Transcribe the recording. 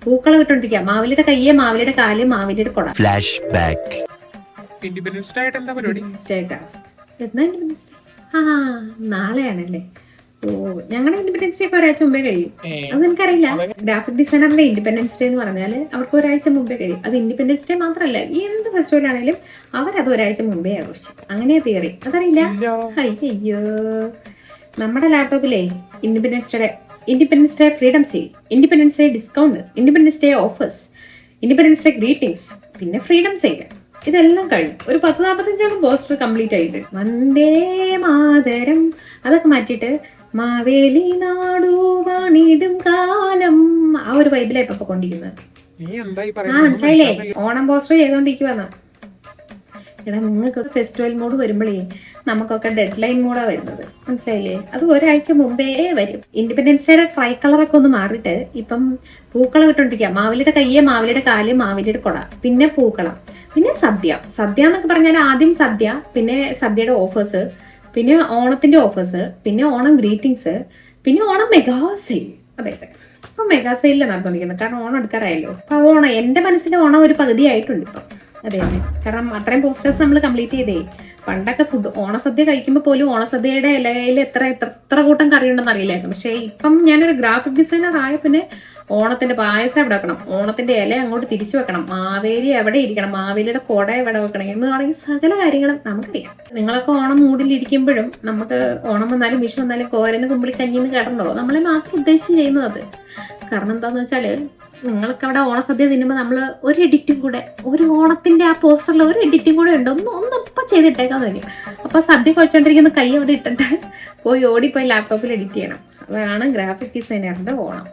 പൂക്കളം ഇട്ടോണ്ടിരിക്കുക. മാവേലിയുടെ കയ്യെ, മാവേലിയുടെ കാല്, മാവേലിയുടെ കൊട. Flash back. ഇൻഡിപെൻഡൻസ് ഡേ ആയിട്ട് എന്താ പരിപാടി? എന്നാ ഇൻഡിപെൻഡൻസ് ഡേ? ആ, നാളെയാണല്ലേ. ഓ, ഞങ്ങളുടെ ഇൻഡിപെൻഡൻസ് ഡേ ഒക്കെ ഒരാഴ്ച മുമ്പേ കഴിയും. അത് എനിക്കറിയില്ല. ഗ്രാഫിക് ഡിസൈനറിന്റെ ഇൻഡിപെൻഡൻസ് ഡേ എന്ന് പറഞ്ഞാൽ അവർക്ക് ഒരാഴ്ച മുമ്പേ കഴിയും. അത് ഇൻഡിപെൻഡൻസ് ഡേ മാത്രമല്ല, എന്ത് ഫെസ്റ്റിവൽ ആണെങ്കിലും അവരത് ഒരാഴ്ച മുമ്പേ ആഘോഷിച്ചു. അങ്ങനെയാ തിയറി. അതറിയില്ല? അയ്യോ, നമ്മുടെ ലാപ്ടോപ്പിലെ independence day freedom sale, independence day discount, independence day offers, independence day greetings, പിന്നെ ഫ്രീഡം സെയിൽ, ഇതെല്ലാം കഴിഞ്ഞു. ഒരു 10-45 പോസ്റ്റർ കംപ്ലീറ്റ് ആയിട്ട് വന്ദേ മാതരം അതൊക്കെ മാറ്റിയിട്ട് മാവേലി നാടു വാണിടും കാലം, ആ ഒരു വൈബിലായി ഇപ്പൊ കൊണ്ടിരിക്കുന്നത്. മനസ്സിലായില്ലേ? ഓണം പോസ്റ്റർ ചെയ്തോണ്ടിരിക്കുവാന്ന്. എടാ, നിങ്ങൾക്ക് ഫെസ്റ്റിവൽ മൂഡ് വരുമ്പോഴേ നമുക്കൊക്കെ ഡെഡ് ലൈൻ മൂഡാ വരുന്നത്. മനസ്സിലായില്ലേ? അത് ഒരാഴ്ച മുമ്പേ വരും. ഇൻഡിപെൻഡൻസ് ഡേയുടെ ട്രൈ കളറൊക്കെ ഒന്ന് മാറിയിട്ട് ഇപ്പം പൂക്കളം ഇട്ടോണ്ടിരിക്കുക. മാവേലിയുടെ കയ്യെ, മാവേലിയുടെ കാല്, മാവേലിയുടെ കൊട, പിന്നെ പൂക്കളം, പിന്നെ സദ്യ എന്നൊക്കെ പറഞ്ഞാൽ ആദ്യം സദ്യ, പിന്നെ സദ്യയുടെ ഓഫേഴ്സ്, പിന്നെ ഓണത്തിന്റെ ഓഫേഴ്സ്, പിന്നെ ഓണം ഗ്രീറ്റിംഗ്സ്, പിന്നെ ഓണം മെഗാ സെയിൽ. അതെ, ഇപ്പൊ മെഗാ സെയിലാണ് നടന്നുകൊണ്ടിരിക്കുന്നത്. കാരണം ഓണം എടുക്കാറായല്ലോ. അപ്പൊ ഓണം, എന്റെ മനസ്സിലെ ഓണം ഒരു പകുതി ആയിട്ടുണ്ട് ഇപ്പൊ. അതെ, കാരണം അത്രയും പോസ്റ്റേഴ്സ് നമ്മൾ കംപ്ലീറ്റ് ചെയ്തേ. പണ്ടൊക്കെ ഓണസദ്യ കഴിക്കുമ്പോൾ പോലും ഓണസദ്യയുടെ ഇലയിൽ എത്ര കൂട്ടം കറി ഉണ്ടെന്ന് അറിയില്ലായിരുന്നു. പക്ഷെ ഇപ്പം ഞാനൊരു ഗ്രാഫിക് ഡിസൈനർ ആയ പിന്നെ ഓണത്തിന്റെ പായസം എവിടെ വെക്കണം, ഓണത്തിന്റെ ഇല അങ്ങോട്ട് തിരിച്ചു വെക്കണം, മാവേലി എവിടെ ഇരിക്കണം, മാവേലിയുടെ കൊട എവിടെ വെക്കണം എന്ന് തുടങ്ങി സകല കാര്യങ്ങളും നമുക്കറിയാം. നിങ്ങളൊക്കെ ഓണം മൂടിലിരിക്കുമ്പോഴും നമുക്ക് ഓണം വന്നാലും വിഷു വന്നാലും കോരന് കുമ്പിളി കഞ്ഞിന്ന് കേട്ടണ്ടോ? നമ്മളെ മാത്രം ഉദ്ദേശിച്ച് ചെയ്യുന്നത്. കാരണം എന്താന്ന് വെച്ചാല് നിങ്ങൾക്ക് അവിടെ ഓണസദ്യ തിന്നുമ്പോൾ നമ്മൾ ഒരു എഡിറ്റും കൂടെ, ഒരു ഓണത്തിന്റെ ആ പോസ്റ്ററിൽ ഒരു എഡിറ്റും കൂടെ ഉണ്ട്, ഒന്നിപ്പം ചെയ്തിട്ടേക്കാന്ന് വരും. അപ്പൊ സദ്യ കഴിച്ചോണ്ടിരിക്കുന്ന കൈ അവിടെ ഇട്ടിട്ട് പോയി ഓടിപ്പോയി ലാപ്ടോപ്പിൽ എഡിറ്റ് ചെയ്യണം. അതാണ് ഗ്രാഫിക് ഡിസൈനറിന്റെ ഓണം.